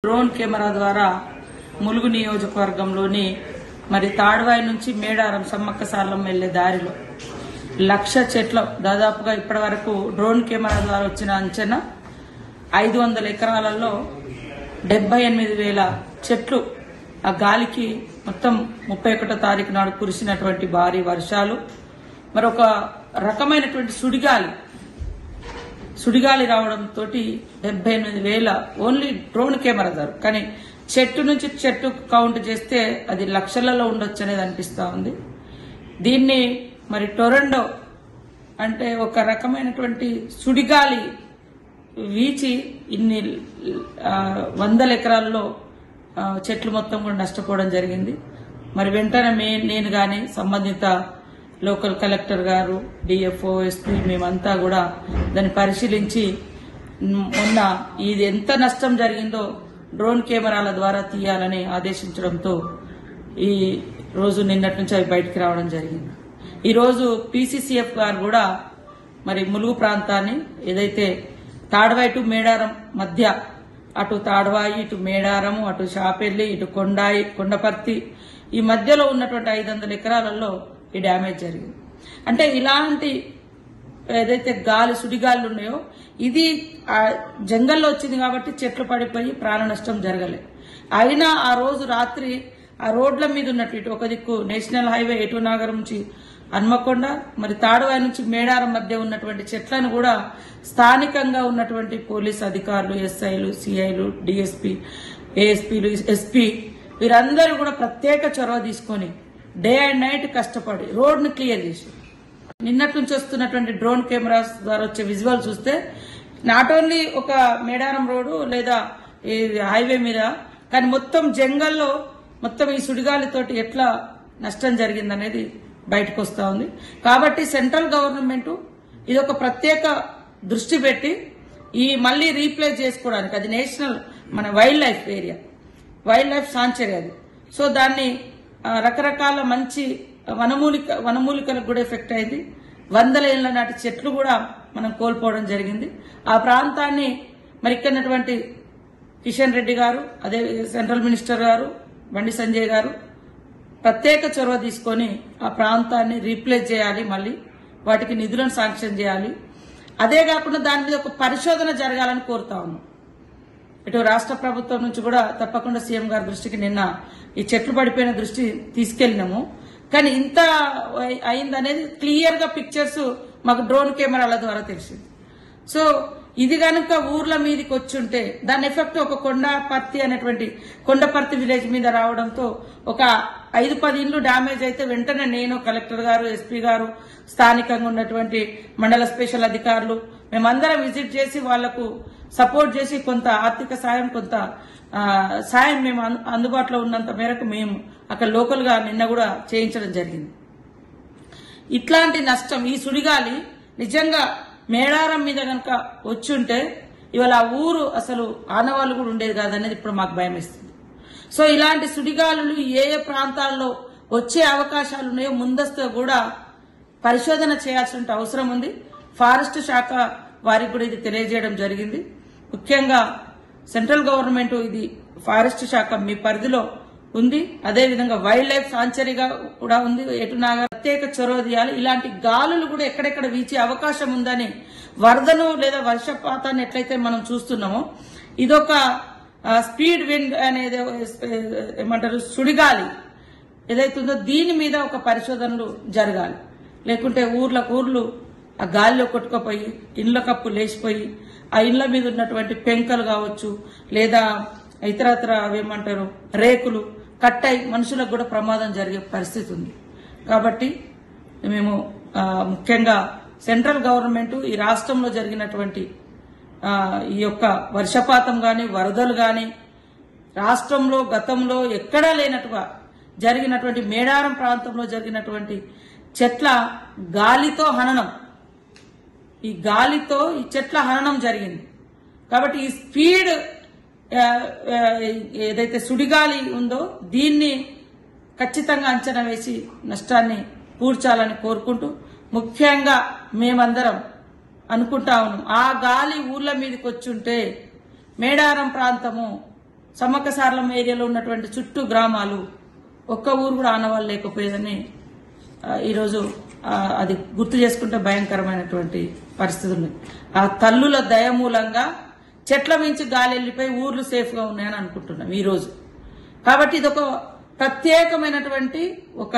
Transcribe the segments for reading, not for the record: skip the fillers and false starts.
Drone camera ద్వారా ములుగు నియోజకవర్గంలోని మరి తాడ్వాయి నుంచి మేడారం సమ్మక్క సార్లమ్మ వెళ్లే దారిలో 1,00,000 చెట్లు దాదాపుగా ఇప్పటి వరకు డ్రోన్ కెమెరా ద్వారా వచ్చిన అంచనా 500 ఎకరాలలో 78,000 చెట్లు ఆ గాలికి మొత్తం 31వ తారీఖు నాడు కురిసినటువంటి భారీ వర్షాలు మరొక రకమైనటువంటి సుడిగాలి రావడంతో 78,000 ఓన్లీ డ్రోన్ కెమెరా ద్వారా, కానీ చెట్టు నుంచి చెట్టు కౌంట్ చేస్తే అది లక్షలలో ఉండొచ్చు అనేది అనిపిస్తా ఉంది. దీన్ని మరి టొరండో అంటే ఒక రకమైనటువంటి సుడిగాలి వీచి ఇన్ని 100 ఎకరాల్లో చెట్లు మొత్తం కూడా నష్టపోవడం జరిగింది. మరి వెంటనే నేను గాని సంబంధిత లోకల్ కలెక్టర్ గారు, డిఎఫ్ఓ, ఎస్పీ మేమంతా కూడా దాన్ని పరిశీలించి మొన్న ఇది ఎంత నష్టం జరిగిందో డ్రోన్ కెమెరాల ద్వారా తీయాలని ఆదేశించడంతో ఈ రోజు నిన్నటి నుంచి అవి బయటికి రావడం జరిగింది. ఈ రోజు పీసీసీఎఫ్ గారు కూడా మరి ములుగు ప్రాంతాన్ని ఏదైతే తాడ్వాయి టు మేడారం మధ్య, అటు తాడ్వాయి, ఇటు మేడారము, అటు షాపెల్లి, ఇటు కొండపర్తి ఈ మధ్యలో ఉన్నటువంటి 500 ఎకరాలలో ఈ డ్యామేజ్ జరిగింది. అంటే ఇలాంటి ఏదైతే సుడిగాలు ఉన్నాయో ఇది జంగల్లో వచ్చింది కాబట్టి చెట్లు పడిపోయి ప్రాణ నష్టం జరగలేదు. అయినా ఆ రోజు రాత్రి ఆ రోడ్ల మీద ఉన్నట్టు ఇటు ఒక దిక్కు నేషనల్ హైవే ఎటునాగరం నుంచి హన్మకొండ, మరి తాడ్వాయి నుంచి మేడారం మధ్య ఉన్నటువంటి చెట్లను కూడా స్థానికంగా ఉన్నటువంటి పోలీస్ అధికారులు, ఎస్ఐలు, సిఐలు, డిఎస్పీ, ఏఎస్పీలు, ఎస్పీ వీరందరూ కూడా ప్రత్యేక చొరవ తీసుకొని డే అండ్ నైట్ కష్టపడి రోడ్ను క్లియర్ చేసి నిన్నటి నుంచి వస్తున్నటువంటి డ్రోన్ కెమెరాస్ ద్వారా వచ్చే విజువల్ చూస్తే నాట్ ఓన్లీ ఒక మేడారం రోడ్డు లేదా హైవే మీద, కానీ మొత్తం జంగల్లో మొత్తం ఈ సుడిగాలితోటి ఎట్లా నష్టం జరిగిందనేది బయటకు వస్తా ఉంది. కాబట్టి సెంట్రల్ గవర్నమెంట్ ఇది ఒక ప్రత్యేక దృష్టి పెట్టి ఈ మళ్లీ రీప్లేస్ చేసుకోవడానికి, అది నేషనల్ మన wild life area, wild life sanctuary అది. సో దాన్ని రకరకాల మంచి వనమూలికలకు కూడా ఎఫెక్ట్ అయింది. 100 ఏళ్ల నాటి చెట్లు కూడా మనం కోల్పోవడం జరిగింది. ఆ ప్రాంతాన్ని మరి ఇక్కడటువంటి కిషన్ రెడ్డి గారు, అదే సెంట్రల్ మినిస్టర్ గారు బండి సంజయ్ గారు ప్రత్యేక చొరవ తీసుకొని ఆ ప్రాంతాన్ని రీప్లేస్ చేయాలి, మళ్ళీ వాటికి నిధులను శాంక్షన్ చేయాలి. అదే కాకుండా దాని మీద ఒక పరిశోధన జరగాలని కోరుతా ఉన్నాం. ఇటు రాష్ట్ర ప్రభుత్వం నుంచి కూడా తప్పకుండా సీఎం గారి దృష్టికి నిన్న ఈ చెట్లు పడిపోయిన దృష్టి తీసుకెళ్లినాము. కానీ ఇంత అయిందనేది క్లియర్ గా పిక్చర్స్ మాకు డ్రోన్ కెమెరాల ద్వారా తెలిసింది. సో ఇది కనుక ఊర్ల మీదకి వచ్చుంటే దాని ఎఫెక్ట్ ఒక కొండపర్తి విలేజ్ మీద రావడంతో ఒక 5-10 ఇండ్లు డ్యామేజ్ అయితే వెంటనే నేను, కలెక్టర్ గారు, ఎస్పీ గారు, స్థానికంగా ఉన్నటువంటి మండల స్పెషల్ అధికారులు మేమందరం విజిట్ చేసి వాళ్లకు సపోర్ట్ చేసి కొంత ఆర్థిక సాయం, కొంత సాయం మేము అందుబాటులో ఉన్నంత మేరకు మేము అక్కడ లోకల్ గా నిన్న కూడా చేయించడం జరిగింది. ఇట్లాంటి నష్టం ఈ సుడిగాలి నిజంగా మేడారం మీద కనుక వచ్చుంటే ఇవాళ ఆ ఊరు అసలు ఆనవాళ్లు కూడా ఉండేది కాదనేది ఇప్పుడు మాకు భయం వేస్తుంది. సో ఇలాంటి సుడిగాలులు ఏ ప్రాంతాల్లో వచ్చే అవకాశాలు ఉన్నాయో ముందస్తుగా కూడా పరిశోధన చేయాల్సిన అవసరం ఉంది. ఫారెస్ట్ శాఖ వారికి కూడా ఇది తెలియజేయడం జరిగింది. ముఖ్యంగా సెంట్రల్ గవర్నమెంట్ ఇది ఫారెస్ట్ శాఖ మీ పరిధిలో ఉంది, అదేవిధంగా వైల్డ్ లైఫ్ సాంచురీగా కూడా ఉంది. ఎటునాగా ప్రత్యేక చొరవ తీయాలి. ఇలాంటి గాలులు కూడా ఎక్కడెక్కడ వీచే అవకాశం ఉందని, వరదను లేదా వర్షపాతాన్ని ఎట్లయితే మనం చూస్తున్నామో ఇదొక స్పీడ్ విండ్ అనేది ఏమంటారు సుడిగాలి ఏదైతుందో దీని మీద ఒక పరిశోధనలు జరగాలి. లేకుంటే ఊర్లు ఆ గాలిలో కొట్టుకుపోయి ఇండ్ల కప్పు లేచిపోయి ఆ ఇండ్ల మీద ఉన్నటువంటి పెంకలు కావచ్చు లేదా ఇతరత్ర ఏమంటారు రేకులు కట్టయి మనుషులకు కూడా ప్రమాదం జరిగే పరిస్థితి ఉంది. కాబట్టి మేము ముఖ్యంగా సెంట్రల్ గవర్నమెంట్ ఈ రాష్ట్రంలో జరిగినటువంటి ఈ యొక్క వర్షపాతం గాని వరదలు గాని రాష్ట్రంలో గతంలో ఎక్కడా లేనట్టుగా జరిగినటువంటి మేడారం ప్రాంతంలో జరిగినటువంటి చెట్ల గాలితో హననం, ఈ గాలితో ఈ చెట్ల హననం జరిగింది. కాబట్టి ఈ స్పీడ్ ఏదైతే సుడిగాలి ఉందో దీన్ని ఖచ్చితంగా అంచనా వేసి నష్టాన్ని పూడ్చాలని కోరుకుంటూ, ముఖ్యంగా మేమందరం అనుకుంటా ఉన్నాం ఆ గాలి ఊర్ల మీదకి వచ్చుంటే మేడారం ప్రాంతము సమ్మక్క సారలమ్మ ఏరియాలో ఉన్నటువంటి చుట్టూ గ్రామాలు ఒక్క ఊరు కూడా ఆనవాళ్ళు లేకపోయేదని ఈరోజు అది గుర్తు చేసుకుంటే భయంకరమైనటువంటి పరిస్థితి ఉంది. ఆ తల్లుల దయ మూలంగా చెట్ల మించి గాలి వెళ్లిపోయి ఊర్లు సేఫ్ గా ఉన్నాయని అనుకుంటున్నాం ఈ రోజు. కాబట్టి ఇది ఒక ప్రత్యేకమైనటువంటి ఒక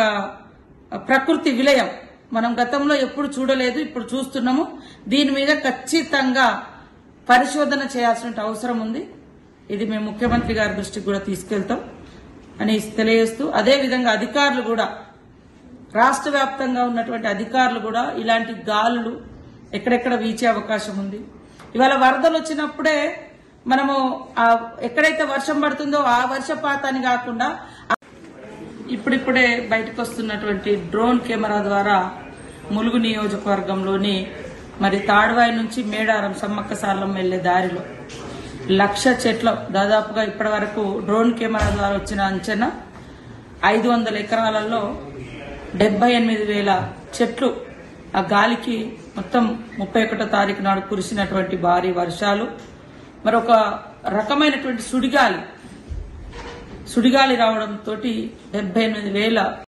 ప్రకృతి విలయం. మనం గతంలో ఎప్పుడు చూడలేదు, ఇప్పుడు చూస్తున్నాము. దీని మీద ఖచ్చితంగా పరిశోధన చేయాల్సిన అవసరం ఉంది. ఇది మేము ముఖ్యమంత్రి గారి దృష్టికి కూడా తీసుకెళ్తాం అని తెలియజేస్తూ, అదేవిధంగా అధికారులు కూడా, రాష్ట్ర వ్యాప్తంగా ఉన్నటువంటి అధికారులు కూడా ఇలాంటి గాలులు ఎక్కడెక్కడ వీచే అవకాశం ఉంది. ఇవాళ వరదలు వచ్చినప్పుడే మనము ఎక్కడైతే వర్షం పడుతుందో ఆ వర్షపాతాన్ని కాకుండా ఇప్పుడిప్పుడే బయటకు వస్తున్నటువంటి డ్రోన్ కెమెరా ద్వారా ములుగు నియోజకవర్గంలోని మరి తాడ్వాయి నుంచి మేడారం సమ్మక్క సారలమ్మ వెళ్లే దారిలో 1,00,000 చెట్లు దాదాపుగా ఇప్పటి వరకు డ్రోన్ కెమెరా ద్వారా వచ్చిన అంచనా 500 ఎకరాలలో 78,000 చెట్లు ఆ గాలికి మొత్తం 31వ తారీఖు నాడు కురిసినటువంటి భారీ వర్షాలు, మరొక రకమైనటువంటి సుడిగాలి రావడంతో 78,000